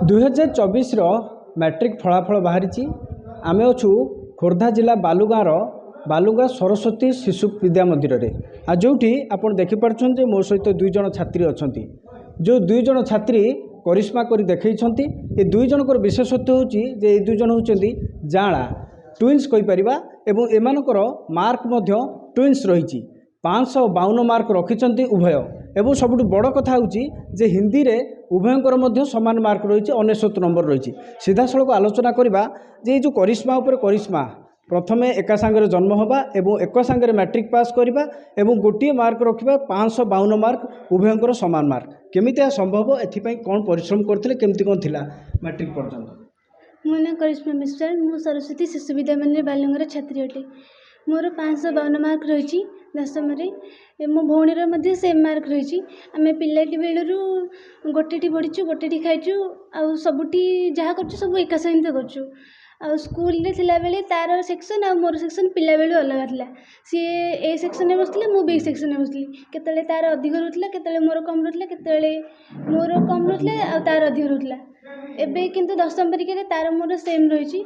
2024 matric फलाफल बाहरी आमे अच्छु खोर्धा जिला बालुगाँव बालुगाँ सरस्वती शिशु विद्या मंदिर रे आ जोठी आपण देखिपारछन जे मो सहित दुई जन छात्री अछंती जो दुई जन छात्री करिश्मा करी देखैछंती। ए दुई जनकर विशेषत्व होची जे ए दुई जन होचंती जाँला ट्विन्स कहि परिबा एवं एमानकर मार्क मध्य ट्विन्स रहिछि 552 मार्क रखिछंती उभय एवं सबुठ बड़ कथा होची जे हिंदी रे उभयंकर मध्य समान मार्क रही 69 नंबर रही। सीधा सड़क आलोचना करबा जे जो करिश्मा उपर करिश्मा प्रथमे एका सांगरे जन्म होबा एवं एक सांगरे मैट्रिक पास करबा एवं गोटे मार्क रखिबा 552 मार्क उभयंकर समान मार्क केमितिया संभव एथिपई कोन परिश्रम करथिले केमति कोन थिला मैट्रिक पर्यंत। मो ना करिश्मा मिश्र मु सरस्वती शिशु विद्या मंदिर बालुंगर छात्री अटे। मोर 552 मार्क रही दशम मो भौणीर मध्य सेम मार्क रही। आम पिलाटी बेलू गोटेटी पढ़ीचु गोटेटी खाइचु आउ सबुठी जहाँ कर सब एका सहित करूँ आ स्कूल रे थिला बेले तार सेक्शन आ मोर सेक्शन पिला बेलू अलग थिला। सी ए सेक्शन में बसले मु बी सेक्शन में बसली केतले तार अधिक रहला केतले मोर कम रहला केतले मोर कम रहला आ तार अधिक रहला। एबे किंतु दशम परीक्षा रे तार मोर सेम रही।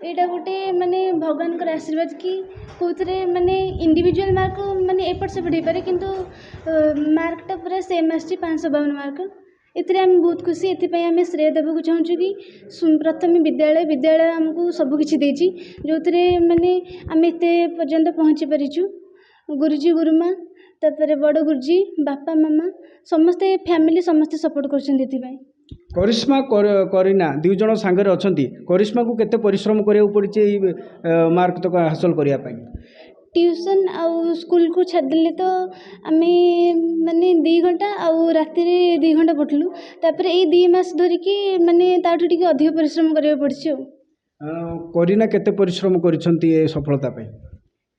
एटा गोटे माने भगवान कर आशीर्वाद कि कोथरे माने इंडिविजुअल मार्क माने एपट सेपट हो पारे किंतु मार्कटा पूरा सेम आसी 552 मार्क। एथिरे आम बहुत खुशी एथिपई आम श्रेय देबा चाहूँ कि प्रथम विद्यालय आमको सबकि देची जो थे माने आम एत पर्यंत पहुँची पारिचु। गुरुजी गुरुमा तापर बड़ गुरुजी बापा मामा समस्ते फैमिली समस्ते सपोर्ट कर। करिश्मा करीना दुई जन सांगरे अछंती करिश्मा को केते परिश्रम करिया पड़िचे मार्क तक हासिल करिया पई। ट्यूशन आउ स्कूल को छाड़देले तो आम माने 2 घंटा आउ राति 2 घंटा पढ़लु तापर ए 2 मास धरिकी माने ताठू टिके अधिक परिश्रम करिया पड़छि। करीना केते परिश्रम करिसंती ए सफलता पई।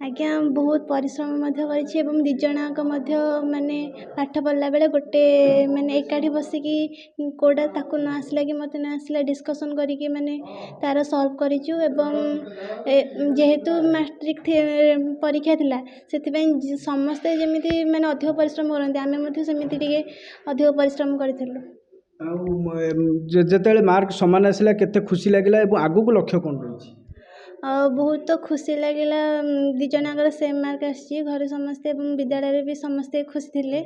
आज्ञा बहुत परिश्रम एवं दी जनाक माने पाठ पढ़ला बेले गोटे माने एकाठी बसिकी कोडा ताकू न आसला कि मत न आसला डिस्कसन करिकी माने तार सॉल्व करिचु एवं जेहेतु मैट्रिक परीक्षा थिला सेतिपई समस्ते जेमिति माने अधिक परिश्रम करते आमे मध्य सेमिति टिके अधिक परिश्रम करिथिलु। जेतेले मार्क समान आसला केते खुशी लागिला एवं आगु को लक्ष्य कोन रही। बहुत तो खुशी लगिला दी जनाकर सेम मार्क आसी घर समस्ते विद्यालय भी समस्ते खुशी थे।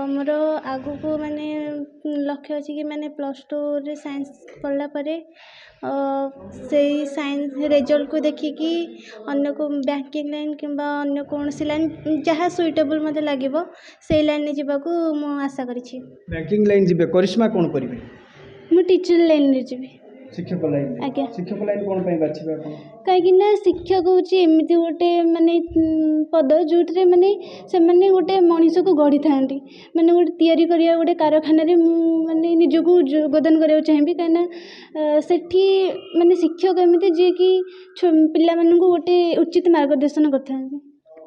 मोर आगु को माने लक्ष्य अच्छी कि माने +2 रे साइंस पढ़ला परे से साइंस रिजल्ट को देखिकी अन्य को बैंकिंग लाइन किंबा अन्य कौन सी लाइन जहाँ सुइटेबल मते लागिबो से लाइन जीवाकू मु आशा करिछि। बैंकिंग लाइन जीबे करिश्मा कोन करिवे। मु टीचर लाइन रे जीबे शिक्षक लाइन। आज्ञा शिक्षक लाइन कोन पई बाछिबे आपण। कहीं शिक्षक हूँ एमती गोटे माने पद जो माने से माने गोटे मनीष को गढ़ी था माने गोटे तैयारी करिया गोटे कारखाना माने निजको योगदान करिया चाहिए कहीं सेठी माने शिक्षक एमती जी कि पिला मानू गोटे उचित मार्गदर्शन करता।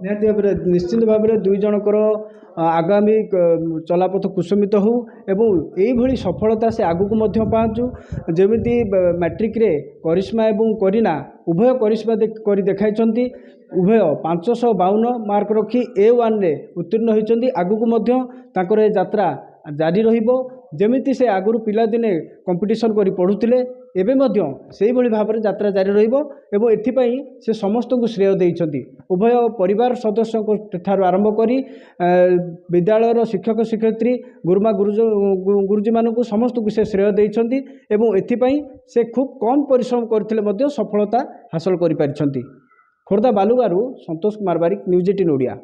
निहाती भाव निश्चित भाव में दुई जनकर आगामी चलापथ कुसुमित हो एवं यही सफलता से आगू को पाचु जमीती मैट्रिक रे करिश्मा एवं करीना उभय करिश्मा करी देखाई उभय 552 मार्क रखी A1 रे उत्तीर्ण होती आगू को यात्रा जारी रहिबो जमिति से आगुरी पिलादिने कंपिटिशन करी पढ़ुथिले एबे मध्य सेही भली भाव में यात्रा जारी रहिबो एवं एथिपई से समस्त को श्रेय देइछंती उभय परिवार सदस्यों को ठार आरंभ करी विद्यालय शिक्षक शिक्षयित्री गुरुमा गुरुजी मानू समस्त को से श्रेय देइछंती एवं एथिपई से खूब कम परिश्रम करथिले मध्य सफलता हासिल करि पारिछंती। खोर्धा बालुगारू संतोष कुमार बारिक न्यूज 18 ओडिया।